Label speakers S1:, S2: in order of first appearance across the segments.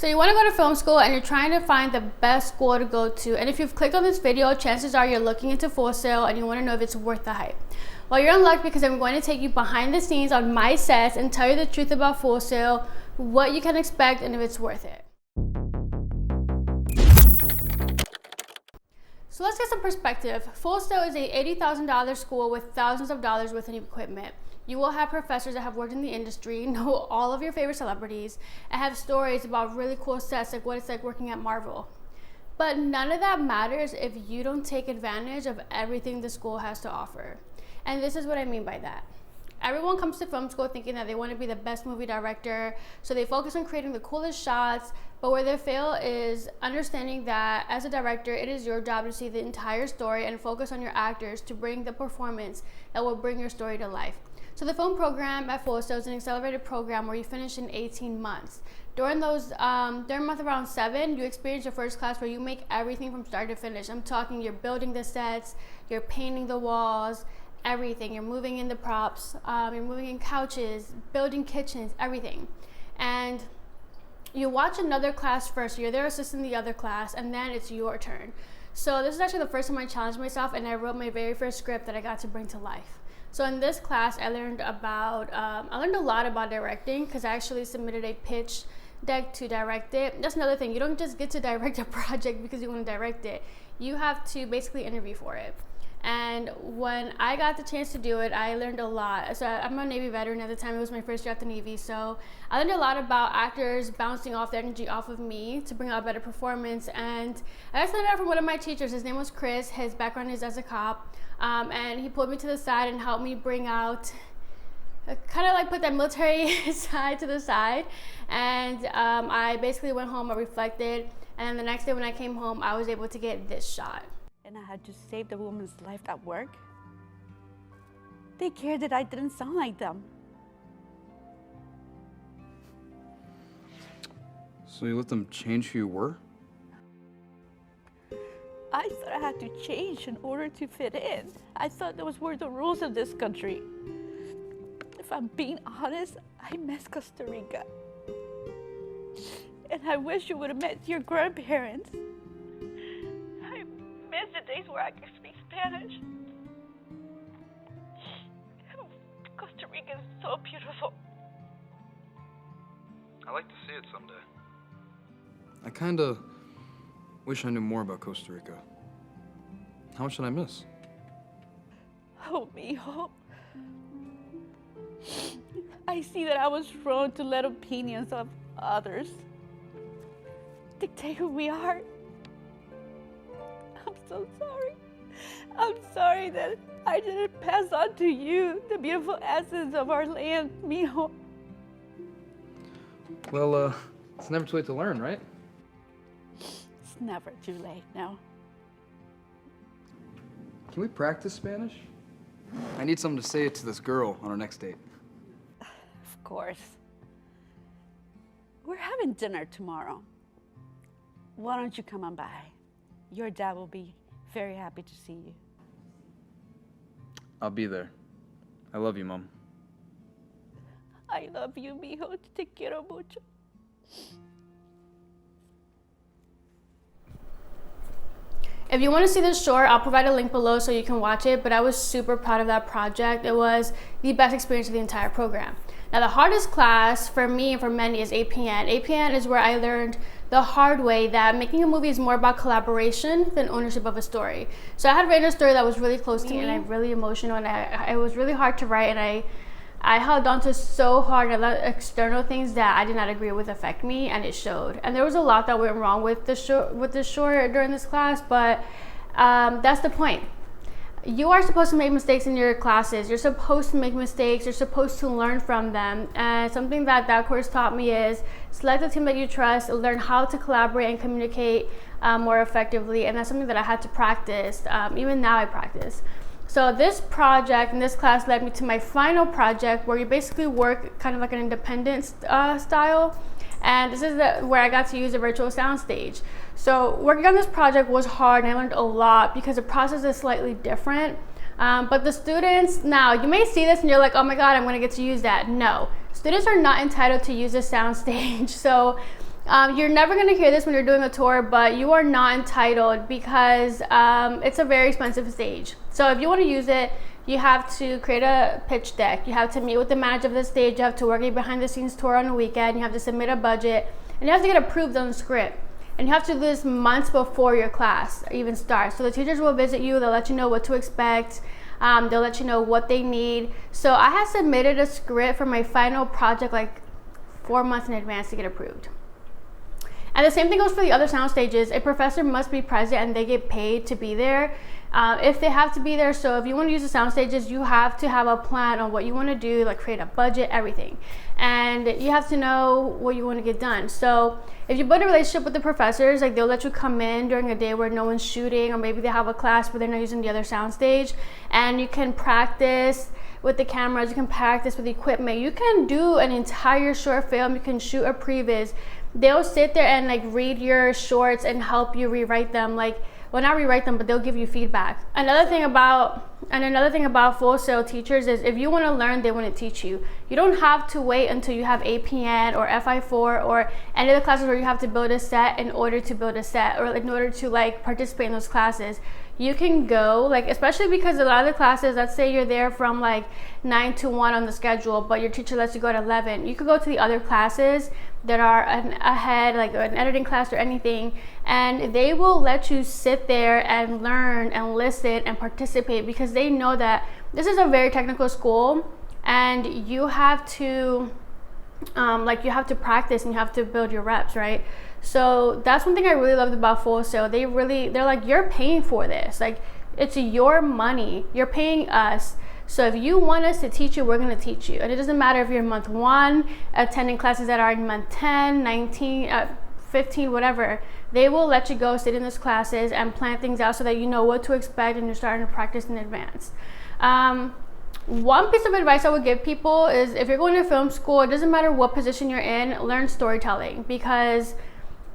S1: So you want to go to film school and you're trying to find the best school to go to, and if you've clicked on this video, chances are you're looking into Full Sail and you want to know if it's worth the hype. Well, you're in luck because I'm going to take you behind the scenes on my sets and tell you the truth about Full Sail, what you can expect, and if it's worth it. So let's get some perspective. Full Sail is a $80,000 school with thousands of dollars worth of equipment. You will have professors that have worked in the industry, know all of your favorite celebrities, and have stories about really cool sets, like what it's like working at Marvel. But none of that matters if you don't take advantage of everything the school has to offer. And this is what I mean by that. Everyone comes to film school thinking that they want to be the best movie director, so they focus on creating the coolest shots, but where they fail is understanding that as a director, it is your job to see the entire story and focus on your actors to bring the performance that will bring your story to life. So the film program at Full Sail is an accelerated program where you finish in 18 months. During month around 7, you experience your first class where you make everything from start to finish. I'm talking you're building the sets, you're painting the walls, everything. You're moving in the props, you're moving in couches, building kitchens, everything. And you watch another class first, so you're there assisting the other class, and then it's your turn. So this is actually the first time I challenged myself, and I wrote my very first script that I got to bring to life. So in this class, I learned a lot about directing because I actually submitted a pitch deck to direct it. That's another thing. You don't just get to direct a project because you want to direct it. You have to basically interview for it. And when I got the chance to do it, I learned a lot. So I'm a Navy veteran at the time. It was my first year at the Navy. So I learned a lot about actors bouncing off the energy off of me to bring out a better performance. And I actually learned that from one of my teachers. His name was Chris. His background is as a cop. And he pulled me to the side and helped me bring out, kind of like put that military side to the side. And I basically went home, I reflected. And then the next day when I came home, I was able to get this shot.
S2: And I had to save the woman's life at work. They cared that I didn't sound like them.
S3: So you let them change who you were?
S2: I thought I had to change in order to fit in. I thought those were the rules of this country. If I'm being honest, I miss Costa Rica. And I wish you would have met your grandparents. I miss the days where I could speak Spanish. Costa Rica is so beautiful.
S3: I'd like to see it someday. I kinda wish I knew more about Costa Rica. How much did I miss?
S2: Oh, mijo. I see that I was prone to let opinions of others dictate who we are. I'm so sorry. I'm sorry that I didn't pass on to you the beautiful essence of our land, mijo.
S3: Well, it's never too late to learn, right?
S2: It's never too late, no.
S3: Can we practice Spanish? I need something to say to this girl on our next date.
S2: Of course. We're having dinner tomorrow. Why don't you come on by? Your dad will be very happy to see you.
S3: I'll be there. I love you, Mom.
S2: I love you, mijo. Te quiero mucho.
S1: If you want to see this short, I'll provide a link below so you can watch it, but I was super proud of that project. It was the best experience of the entire program. Now, the hardest class for me and for many is APN. APN is where I learned the hard way that making a movie is more about collaboration than ownership of a story. So I had written a story that was really close to me and I'm really emotional, and it was really hard to write, and I held on to so hard and let external things that I did not agree with affect me, and it showed. And there was a lot that went wrong with the short during this class, but that's the point. You are supposed to make mistakes in your classes. You're supposed to make mistakes. You're supposed to learn from them. And something that course taught me is select a team that you trust, learn how to collaborate and communicate more effectively. And that's something that I had to practice. Even now I practice. So this project and this class led me to my final project, where you basically work kind of like an independent style. And this is where I got to use a virtual soundstage. So working on this project was hard, and I learned a lot because the process is slightly different. But the students, now you may see this and you're like, oh my God, I'm gonna get to use that. No, students are not entitled to use a soundstage. So You're never going to hear this when you're doing a tour, but you are not entitled because it's a very expensive stage. So if you want to use it, you have to create a pitch deck. You have to meet with the manager of the stage. You have to work a behind the scenes tour on the weekend. You have to submit a budget, and you have to get approved on the script. And you have to do this months before your class even starts. So the teachers will visit you. They'll let you know what to expect. They'll let you know what they need. So I had submitted a script for my final project like 4 months in advance to get approved. And the same thing goes for the other sound stages. A professor must be present and they get paid to be there if they have to be there. So if you want to use the sound stages, you have to have a plan on what you want to do, like create a budget, everything. And you have to know what you want to get done. So if you build a relationship with the professors, like they'll let you come in during a day where no one's shooting, or maybe they have a class where they're not using the other sound stage, and you can practice with the cameras, you can practice with the equipment. You can do an entire short film, you can shoot a previs. They'll sit there and like read your shorts and help you rewrite them. Like, well, not rewrite them, but they'll give you feedback. Another thing about Full Sail teachers is if you want to learn, they want to teach you. You don't have to wait until you have APN or FI4 or any of the classes where you have to build a set in order to build a set, or in order to like participate in those classes. You can go, like, especially because a lot of the classes, let's say you're there from like 9 to 1 on the schedule, but your teacher lets you go at 11. You could go to the other classes that are ahead, like an editing class or anything, and they will let you sit there and learn and listen and participate, because they know that this is a very technical school and you have to you have to practice and you have to build your reps, right? So that's one thing I really loved about Full Sail. They're like, you're paying for this, like it's your money, you're paying us. So if you want us to teach you, we're going to teach you. And it doesn't matter if you're in month 1, attending classes that are in month 10, 19, 15, whatever. They will let you go sit in those classes and plan things out so that you know what to expect and you're starting to practice in advance. One piece of advice I would give people is, if you're going to film school, it doesn't matter what position you're in, learn storytelling, because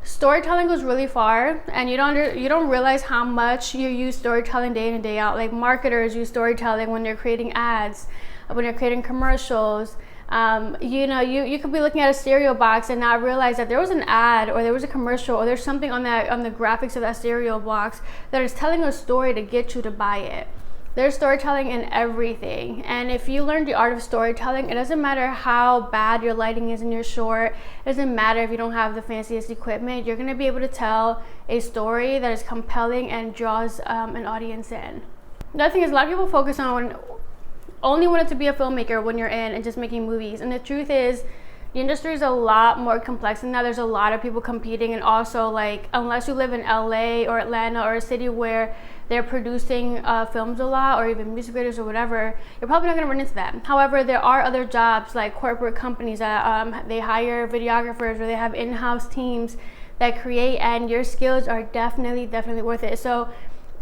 S1: storytelling goes really far, and you don't realize how much you use storytelling day in and day out. Like marketers use storytelling when they're creating ads, when they're creating commercials. You could be looking at a cereal box and not realize that there was an ad or there was a commercial or there's something on the graphics of that cereal box that is telling a story to get you to buy it. There's storytelling in everything, and if you learn the art of storytelling, it doesn't matter how bad your lighting is in your short, it doesn't matter if you don't have the fanciest equipment, you're going to be able to tell a story that is compelling and draws an audience in. Another thing is, a lot of people focus on only wanting to be a filmmaker when you're in and just making movies, and the truth is the industry is a lot more complex than that. There's a lot of people competing, and also, like, unless you live in LA or Atlanta or a city where they're producing films a lot, or even music videos or whatever, you're probably not going to run into that. However, there are other jobs like corporate companies that they hire videographers, or they have in-house teams that create, and your skills are definitely worth it. So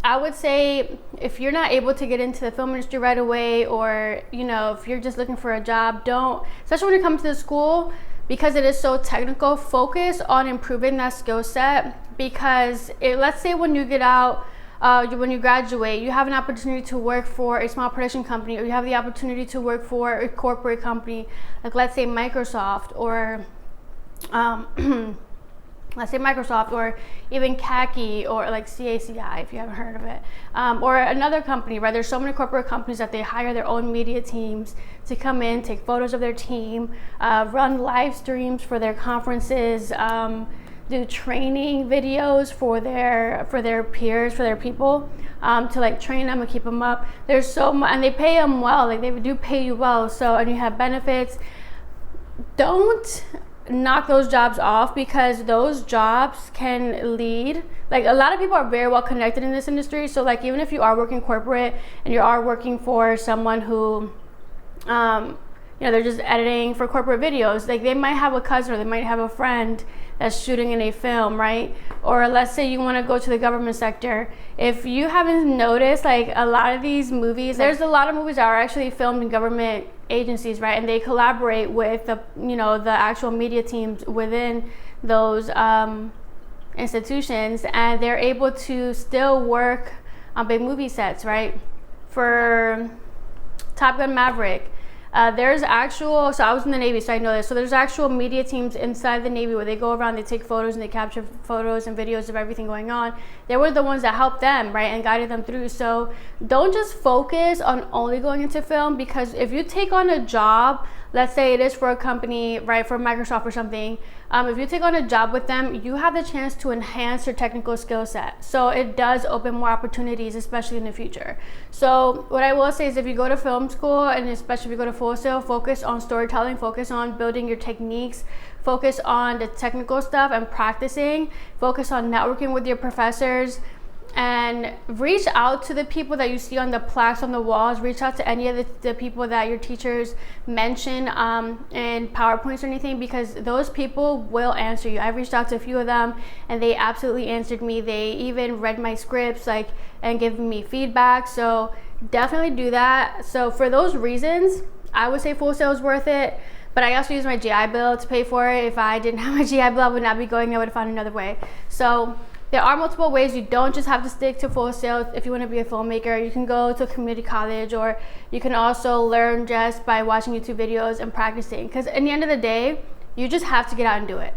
S1: I would say, if you're not able to get into the film industry right away, or if you're just looking for a job, don't, especially when you come to the school, because it is so technical, focus on improving that skill set. Because let's say when you get out, when you graduate, you have an opportunity to work for a small production company, or you have the opportunity to work for a corporate company, like let's say Microsoft, or or even CACI, or like CACI, if you haven't heard of it, or another company, right? There's so many corporate companies that they hire their own media teams to come in, take photos of their team, run live streams for their conferences, do training videos for their peers, for their people, to like train them and keep them up. There's so much, and they pay them well, like they do pay you well. So, and you have benefits. Don't knock those jobs off, because those jobs can lead, like, a lot of people are very well connected in this industry. So like, even if you are working corporate and you are working for someone who they're just editing for corporate videos, like they might have a cousin or they might have a friend that's shooting in a film, right? Or let's say you want to go to the government sector. If you haven't noticed, like, a lot of these movies, there's a lot of movies that are actually filmed in government agencies, right? And they collaborate with the actual media teams within those institutions, and they're able to still work on big movie sets, right? For Top Gun Maverick, There's actual, so I was in the Navy, so I know this. So there's actual media teams inside the Navy where they go around, they take photos and they capture photos and videos of everything going on. They were the ones that helped them, right, and guided them through. So don't just focus on only going into film, because if you take on a job, let's say it is for a company, right, for Microsoft or something, if you take on a job with them, you have the chance to enhance your technical skill set. So it does open more opportunities, especially in the future. So what I will say is, if you go to film school, and especially if you go to Full Sail, focus on storytelling, focus on building your techniques, focus on the technical stuff and practicing, focus on networking with your professors, and reach out to the people that you see on the plaques on the walls. Reach out to any of the people that your teachers mention in PowerPoints or anything, because those people will answer you. I've reached out to a few of them and they absolutely answered me. They even read my scripts and given me feedback. So definitely do that. So for those reasons, I would say Full Sail is worth it. But I also use my GI Bill to pay for it. If I didn't have my GI Bill, I would not be going. I would have found another way. So there are multiple ways. You don't just have to stick to Full Sail. If you want to be a filmmaker, you can go to a community college, or you can also learn just by watching YouTube videos and practicing. Because at the end of the day, you just have to get out and do it.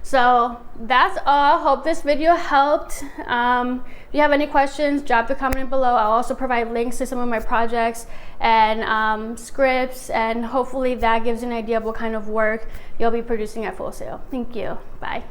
S1: So that's all. Hope this video helped. If you have any questions, drop the comment below. I'll also provide links to some of my projects and scripts, and hopefully that gives you an idea of what kind of work you'll be producing at Full Sail. Thank you. Bye.